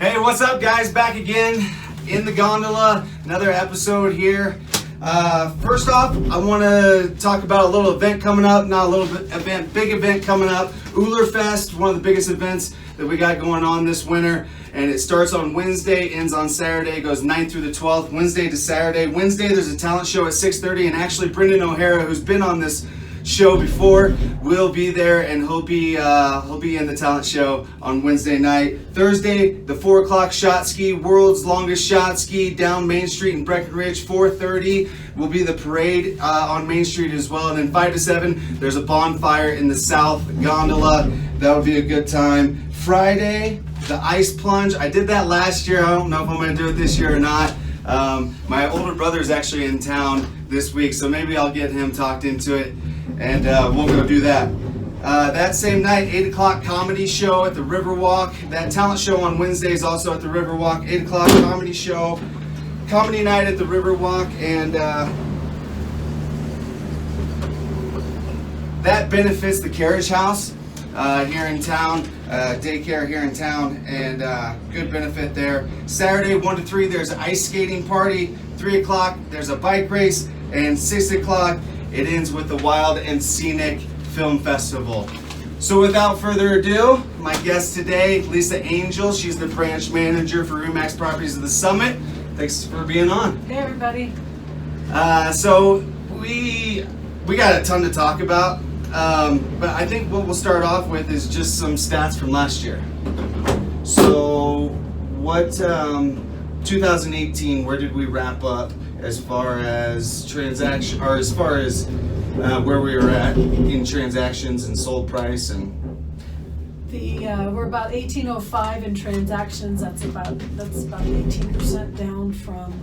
Hey, what's up, guys? Back again in the Gondola. Another episode here. First off, I want to talk about a little event coming up. Not a little event, big event coming up. Fest, one of the biggest events that we got going on this winter. And it starts on Wednesday, ends on Saturday, goes 9th through the 12th, Wednesday to Saturday. Wednesday, there's a talent show at 6:30, and actually Brendan O'Hara, who's been on this show before, will be there, and he'll be in the talent show on Wednesday night. Thursday, the 4 o'clock shot ski, world's longest shot ski down Main Street in Breckenridge. 4:30 will be the parade on Main Street as well, and then 5 to 7 there's a bonfire in the South Gondola. That would be a good time. Friday, the ice plunge. I did that last year. I don't know if I'm going to do it this year or not. My older brother is actually in town this week, so maybe I'll get him talked into it, and we'll go do that. That same night, 8 o'clock comedy show at the Riverwalk. That talent show on Wednesday is also at the Riverwalk. 8 o'clock comedy show, comedy night at the Riverwalk, and that benefits the Carriage House here in town, daycare here in town, and good benefit there. Saturday, 1 to 3, there's an ice skating party. 3 o'clock, there's a bike race, and 6 o'clock, it ends with the Wild and Scenic Film Festival. So without further ado, my guest today, Lisa Angell. She's the branch manager for Remax Properties of the Summit. Thanks for being on. Hey everybody. So we got a ton to talk about, but I think what we'll start off with is just some stats from last year. So what 2018, where did we wrap up as far as transaction, or as far as where we were at in transactions and sold price? And We're about 1805 in transactions. That's about 18% down from.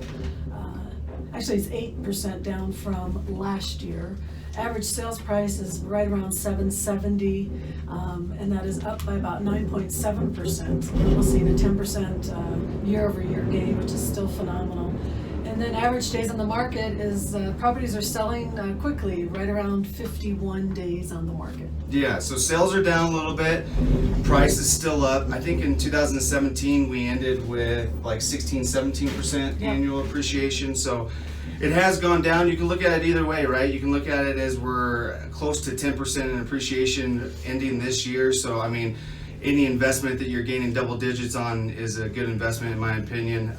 Actually, it's 8% down from last year. Average sales price is right around 770, and that is up by about 9.7%. We're seeing a 10% year-over-year gain, which is still phenomenal. And then average days on the market is properties are selling quickly, right around 51 days on the market. Yeah, so sales are down a little bit. Price is still up. I think in 2017 we ended with like 16-17% annual appreciation. So it has gone down. You can look at it either way, right? You can look at it as we're close to 10% in appreciation ending this year. So I mean, any investment that you're gaining double digits on is a good investment in my opinion.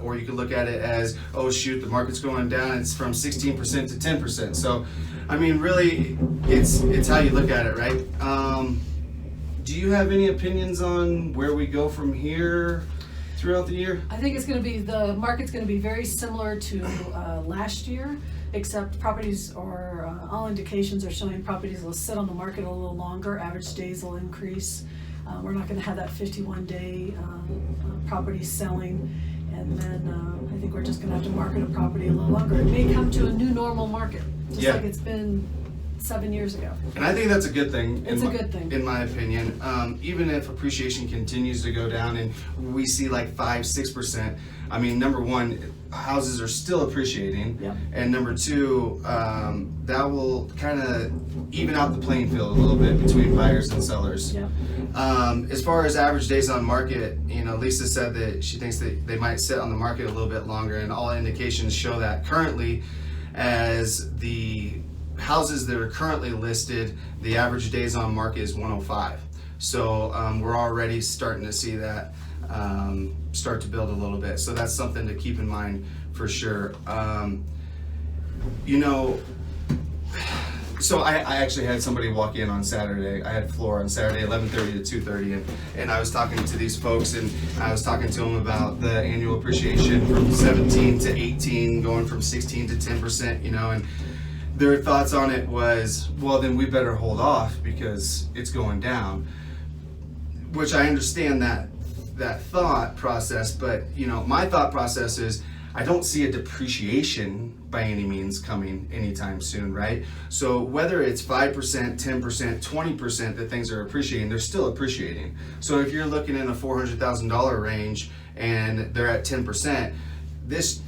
Or you can look at it as, oh shoot, the market's going down, it's from 16% to 10%. So, I mean, really, it's how you look at it, right? Do you have any opinions on where we go from here throughout the year? I think the market's going to be very similar to last year, except properties, or all indications are showing properties will sit on the market a little longer. Average days will increase. We're not going to have that 51-day property selling, and then I think we're just going to have to market a property a little longer. It may come to a new normal market, just like it's been 7 years ago. And I think that's a good thing. It's a good thing. In my opinion. Even if appreciation continues to go down and we see like 5-6%, I mean, number one, houses are still appreciating. Yep. And number two, that will kind of even out the playing field a little bit between buyers and sellers. Yep. As far as average days on market, you know, Lisa said that she thinks that they might sit on the market a little bit longer, and all indications show that currently, as the houses that are currently listed, the average days on market is 105. So we're already starting to see that start to build a little bit. So that's something to keep in mind for sure. You know, so I actually had somebody walk in on Saturday. I had floor on Saturday, 11:30 to 2:30, and I was talking to these folks, and I was talking to them about the annual appreciation from 17 to 18, going from 16 to 10%, you know, and their thoughts on it was, well, then we better hold off because it's going down, which I understand that thought process, but you know, my thought process is I don't see a depreciation by any means coming anytime soon, right? So whether it's 5%, 10%, 20% that things are appreciating, they're still appreciating. So if you're looking in a $400,000 range and they're at 10%, this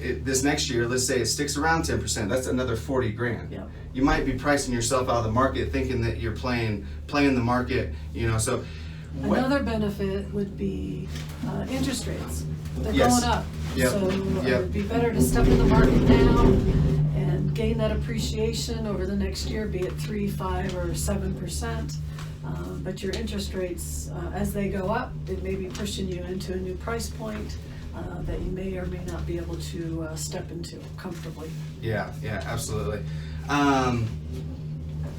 next year, let's say it sticks around 10%, that's another 40 grand. Yep. You might be pricing yourself out of the market thinking that you're playing the market, you know. So What- Another benefit would be interest rates. They're Yes. going up. Yep. So Yep. it would be better to step in the market now and gain that appreciation over the next year, be it 3, 5, or 7%. But your interest rates, as they go up, it may be pushing you into a new price point that you may or may not be able to step into comfortably. Yeah, absolutely.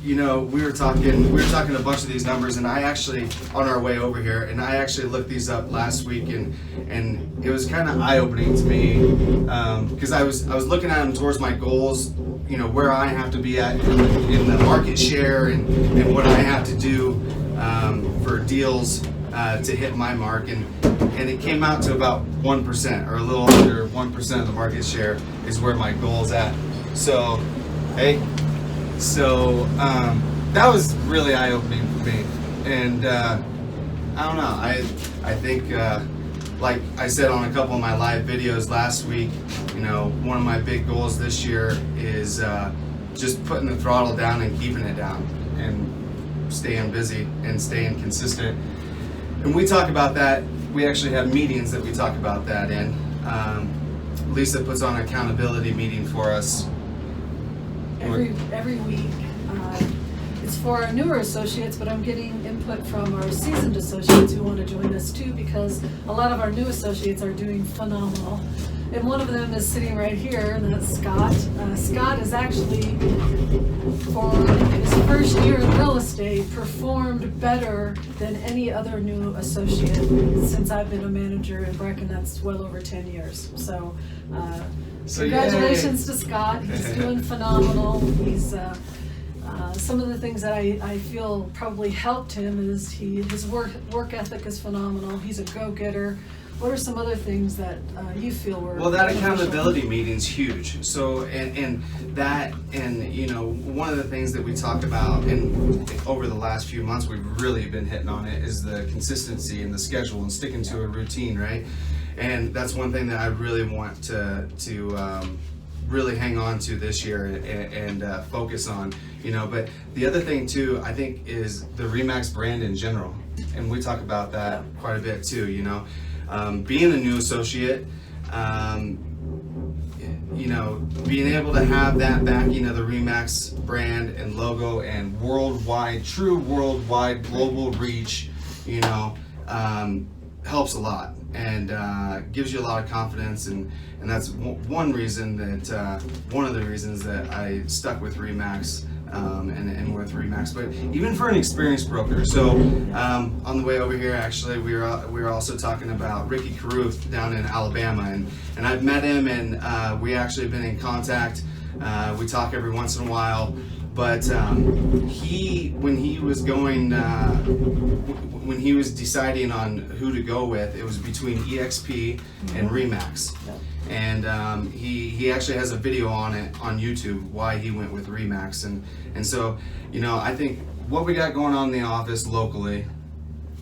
You know, we were talking a bunch of these numbers, and I actually, on our way over here, and I actually looked these up last week, and it was kind of eye-opening to me, because I was looking at them towards my goals, you know, where I have to be at in the market share, and what I have to do for deals to hit my mark, and it came out to about 1%, or a little under 1% of the market share is where my goal's at. So, hey. So that was really eye-opening for me, and I don't know. I think, like I said on a couple of my live videos last week, you know, one of my big goals this year is just putting the throttle down and keeping it down, and staying busy and staying consistent. And we talk about that. We actually have meetings that we talk about that in. Lisa puts on an accountability meeting for us. Every week. It's for our newer associates, but I'm getting input from our seasoned associates who want to join us too, because a lot of our new associates are doing phenomenal. And one of them is sitting right here, and that's Scott. Scott is actually, for his first year in real estate, performed better than any other new associate since I've been a manager in Brecken. That's well over 10 years. So congratulations to Scott. He's doing phenomenal. He's some of the things that I feel probably helped him is his work ethic is phenomenal. He's a go-getter. What are some other things that you feel were Well, that beneficial? accountability meeting's huge. So, and you know, one of the things that we talked about, and over the last few months we've really been hitting on it, is the consistency and the schedule and sticking to a routine, right? And that's one thing that I really want to really hang on to this year and focus on, you know. But the other thing too, I think, is the RE/MAX brand in general, and we talk about that quite a bit too, you know. Being a new associate, you know, being able to have that backing of the RE/MAX brand and logo and true worldwide global reach, you know, helps a lot, and gives you a lot of confidence, and that's one reason that one of the reasons that I stuck with RE/MAX. And with RE/MAX, but even for an experienced broker. So on the way over here, actually, we were also talking about Ricky Caruth down in Alabama, and I've met him, and we actually have been in contact. We talk every once in a while, but when he was deciding on who to go with, it was between EXP and RE/MAX. And he actually has a video on it on YouTube why he went with RE/MAX, and so, you know, I think what we got going on in the office locally,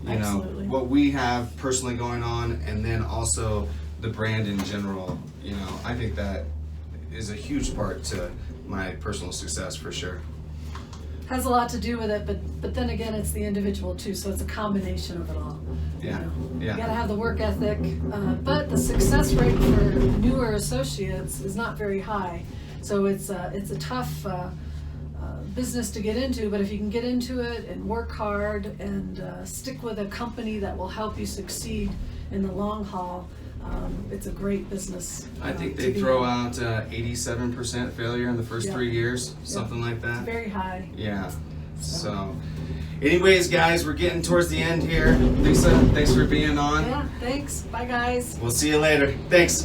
you know, what we have personally going on, and then also the brand in general, you know, I think that is a huge part to my personal success for sure. Has a lot to do with it, but then again, it's the individual too, so it's a combination of it all. Yeah, You know, yeah. You gotta have the work ethic, but the success rate for newer associates is not very high. So it's a tough business to get into, but if you can get into it and work hard and stick with a company that will help you succeed in the long haul, it's a great business. I think to they be throw in. out 87% failure in the first 3 years, something like that. Very high. Yeah. So, anyways, guys, we're getting towards the end here. Lisa, thanks for being on. Yeah, thanks. Bye, guys. We'll see you later. Thanks.